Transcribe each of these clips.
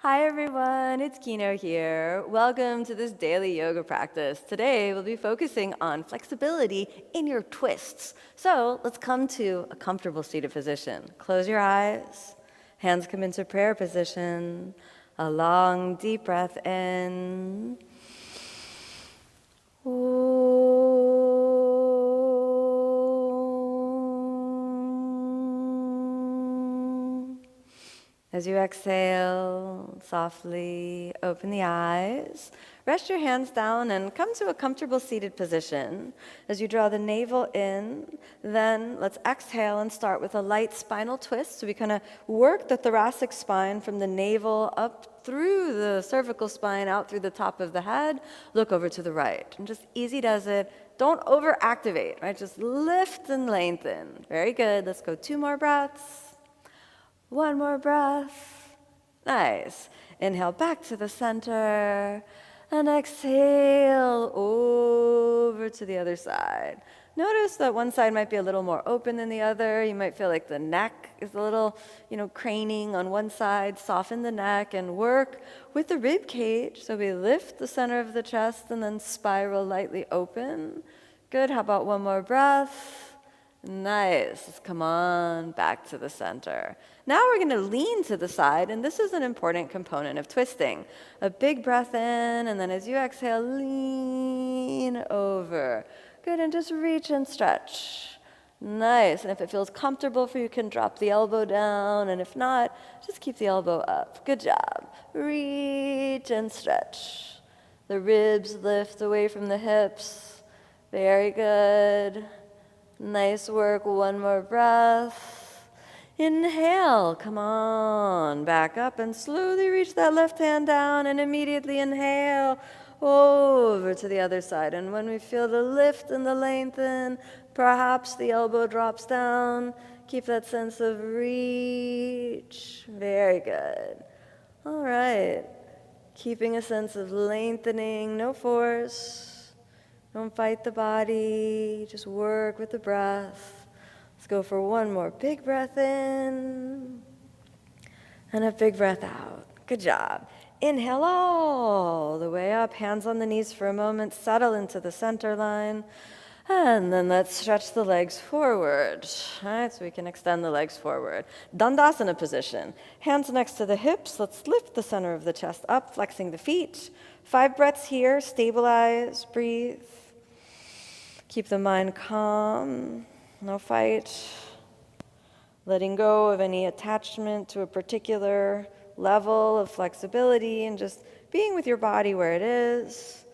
Hi everyone, it's Kino here. Welcome to this daily yoga practice. Today we'll be focusing on flexibility in your twists. So let's come to a comfortable seated position. Close your eyes, hands come into prayer position. A long deep breath in. As you exhale, softly open the eyes. Rest your hands down and come to a comfortable seated position. As you draw the navel in, then let's exhale and start with a light spinal twist. So we kind of work the thoracic spine from the navel up through the cervical spine, out through the top of the head. Look over to the right. And just easy does it. Don't overactivate, right? Just lift and lengthen. Very good. Let's go 2 more breaths. One more breath. Nice. Inhale back to the center. And exhale over to the other side. Notice that one side might be a little more open than the other. You might feel like the neck is a little, craning on one side. Soften the neck and work with the rib cage. So we lift the center of the chest and then spiral lightly open. Good. How about one more breath? Nice. Come on back to the center. Now we're going to lean to the side, and this is an important component of twisting. A big breath in, and then as you exhale, lean over. Good, and just reach and stretch. Nice. And if it feels comfortable for you, you can drop the elbow down, and if not, just keep the elbow up. Good job. Reach and stretch. The ribs lift away from the hips. Very good. Nice work. One more breath. Inhale. Come on. Back up and slowly reach that left hand down and immediately inhale over to the other side. And when we feel the lift and the lengthen, perhaps the elbow drops down. Keep that sense of reach. Very good. All right. Keeping a sense of lengthening, no force. Don't fight the body, just work with the breath. Let's go for one more big breath in and a big breath out. Good job. Inhale all the way up, hands on the knees for a moment, settle into the center line, and then let's stretch the legs forward. All right, so we can extend the legs forward. Dandasana position. Hands next to the hips. Let's lift the center of the chest up, flexing the feet. 5 breaths here. Stabilize, breathe. Keep the mind calm, no fight. Letting go of any attachment to a particular level of flexibility and just being with your body where it is.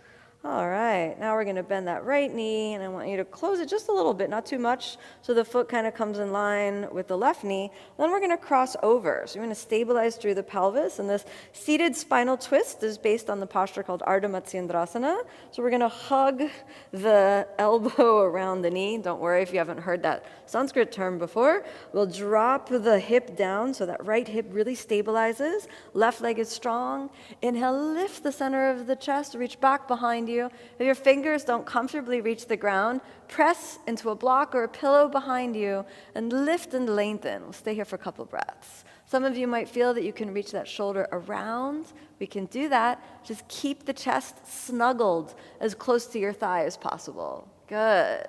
All right, now we're going to bend that right knee, and I want you to close it just a little bit, not too much, so the foot kind of comes in line with the left knee. Then we're going to cross over. So you're going to stabilize through the pelvis, and this seated spinal twist is based on the posture called Ardha Matsyendrasana. So we're going to hug the elbow around the knee. Don't worry if you haven't heard that Sanskrit term before. We'll drop the hip down so that right hip really stabilizes. Left leg is strong. Inhale, lift the center of the chest, reach back behind you. If your fingers don't comfortably reach the ground, press into a block or a pillow behind you and lift and lengthen. We'll stay here for a couple breaths. Some of you might feel that you can reach that shoulder around. We can do that. Just keep the chest snuggled as close to your thigh as possible. Good.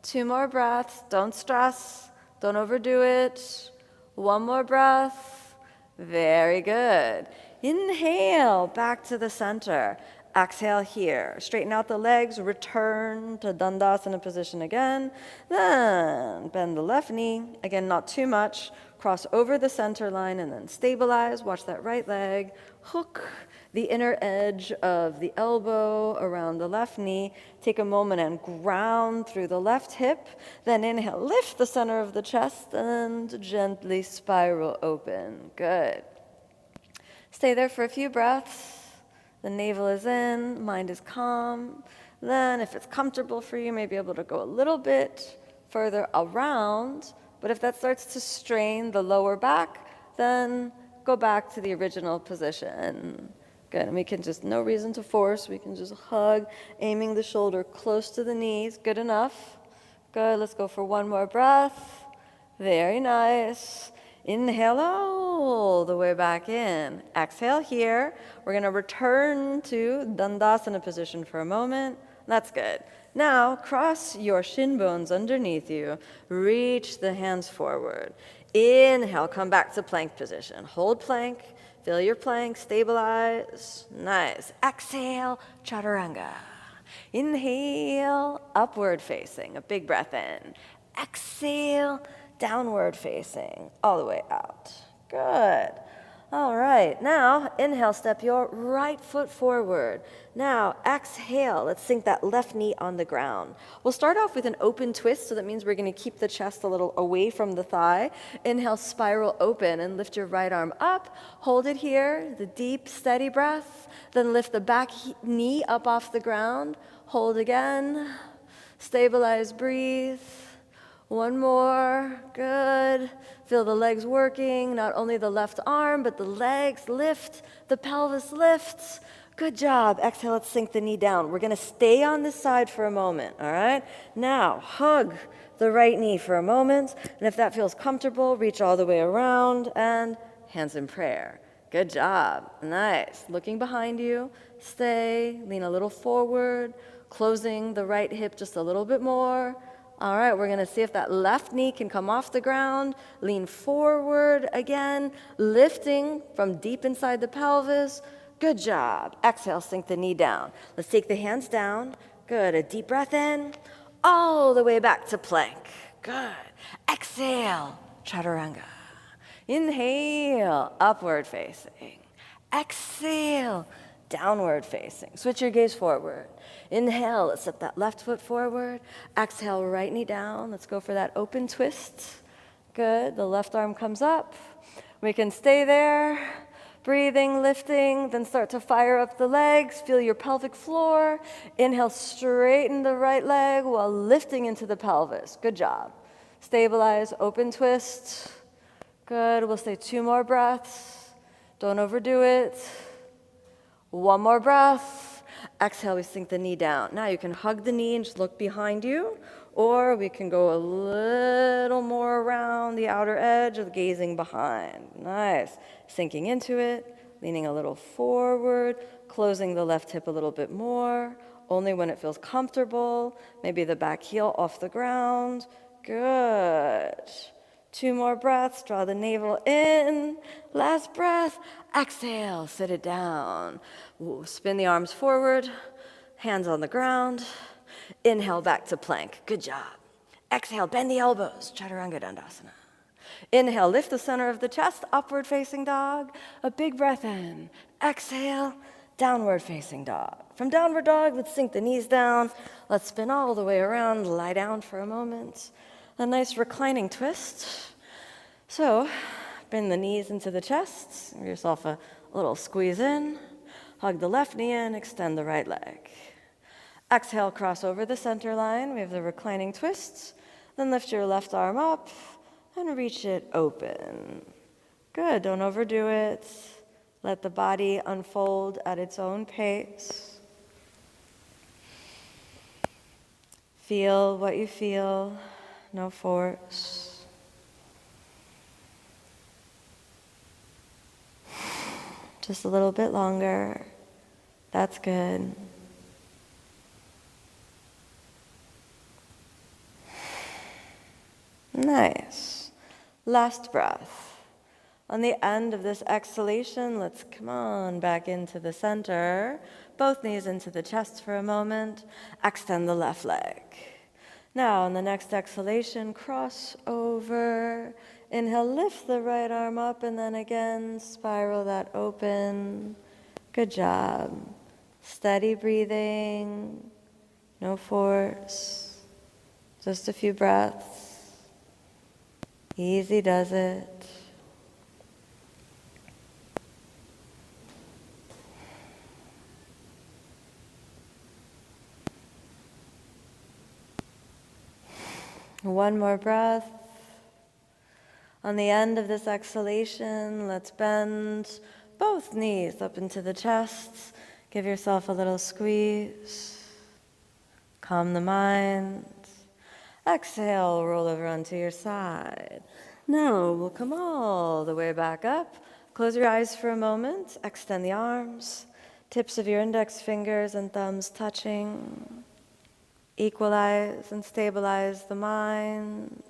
2 more breaths. Don't stress. Don't overdo it. 1 more breath. Very good. Inhale back to the center. Exhale here. Straighten out the legs. Return to Dandasana position again. Then bend the left knee. Again, not too much. Cross over the center line and then stabilize. Watch that right leg. Hook the inner edge of the elbow around the left knee. Take a moment and ground through the left hip. Then inhale, lift the center of the chest and gently spiral open. Good. Stay there for a few breaths. The navel is in, mind is calm. Then if it's comfortable for you, maybe able to go a little bit further around. But if that starts to strain the lower back, then go back to the original position. Good, and we can just, no reason to force, we can just hug, aiming the shoulder close to the knees. Good enough. Good, let's go for 1 more breath. Very nice. Inhale all the way back in. Exhale here. We're going to return to Dandasana position for a moment. That's good. Now, cross your shin bones underneath you. Reach the hands forward. Inhale, come back to plank position. Hold plank. Feel your plank. Stabilize. Nice. Exhale, chaturanga. Inhale, upward facing. A big breath in. Exhale, downward facing. All the way out. Good. All right, now inhale, step your right foot forward. Now exhale, let's sink that left knee on the ground. We'll start off with an open twist, so that means we're going to keep the chest a little away from the thigh. Inhale, spiral open and lift your right arm up. Hold it here, the deep, steady breath. Then lift the back knee up off the ground. Hold again. Stabilize, breathe. One more, good. Feel the legs working, not only the left arm, but the legs lift, the pelvis lifts. Good job. Exhale, let's sink the knee down. We're gonna stay on this side for a moment, all right? Now, hug the right knee for a moment, and if that feels comfortable, reach all the way around and hands in prayer. Good job, nice. Looking behind you, stay, lean a little forward, closing the right hip just a little bit more. All right, we're gonna see if that left knee can come off the ground. Lean forward again, lifting from deep inside the pelvis. Good job. Exhale, sink the knee down. Let's take the hands down. Good, a deep breath in, all the way back to plank. Good. Exhale, chaturanga. Inhale, upward facing. Exhale, downward facing. Switch your gaze forward. Inhale, let's step that left foot forward. Exhale, right knee down. Let's go for that open twist. Good, the left arm comes up. We can stay there. Breathing, lifting, then start to fire up the legs. Feel your pelvic floor. Inhale, straighten the right leg while lifting into the pelvis. Good job. Stabilize, open twist. Good, we'll stay 2 more breaths. Don't overdo it. 1 more breath. Exhale, we sink the knee down. Now you can hug the knee and just look behind you, or we can go a little more around the outer edge of gazing behind. Nice. Sinking into it, leaning a little forward, closing the left hip a little bit more, only when it feels comfortable. Maybe the back heel off the ground. Good. 2 more breaths, draw the navel in. Last breath, exhale, sit it down. Spin the arms forward, hands on the ground. Inhale, back to plank. Good job. Exhale, bend the elbows, chaturanga dandasana. Inhale, lift the center of the chest, upward facing dog. A big breath in. Exhale, downward facing dog. From downward dog, let's sink the knees down. Let's spin all the way around, lie down for a moment. A nice reclining twist. So, bring the knees into the chest. Give yourself a little squeeze in. Hug the left knee in, extend the right leg. Exhale, cross over the center line. We have the reclining twists. Then lift your left arm up and reach it open. Good, don't overdo it. Let the body unfold at its own pace. Feel what you feel. No force. Just a little bit longer. That's good. Nice. Last breath. On the end of this exhalation, let's come on back into the center. Both knees into the chest for a moment. Extend the left leg. Now, on the next exhalation, cross over. Inhale, lift the right arm up, and then again, spiral that open. Good job. Steady breathing. No force. Just a few breaths. Easy does it. One more breath. On the end of this exhalation, let's bend both knees up into the chest. Give yourself a little squeeze. Calm the mind. Exhale, roll over onto your side. Now we'll come all the way back up. Close your eyes for a moment. Extend the arms. Tips of your index fingers and thumbs touching. Equalize and stabilize the mind.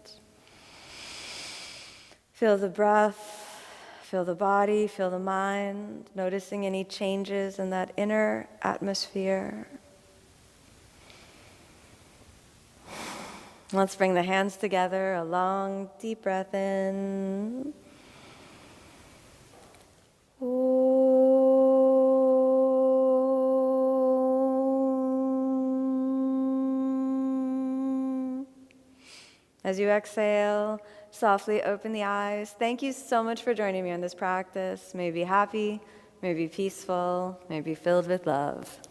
Feel the breath, feel the body, feel the mind, noticing any changes in that inner atmosphere. Let's bring the hands together, a long, deep breath in. As you exhale, softly open the eyes. Thank you so much for joining me on this practice. May you be happy, may you be peaceful, may you be filled with love.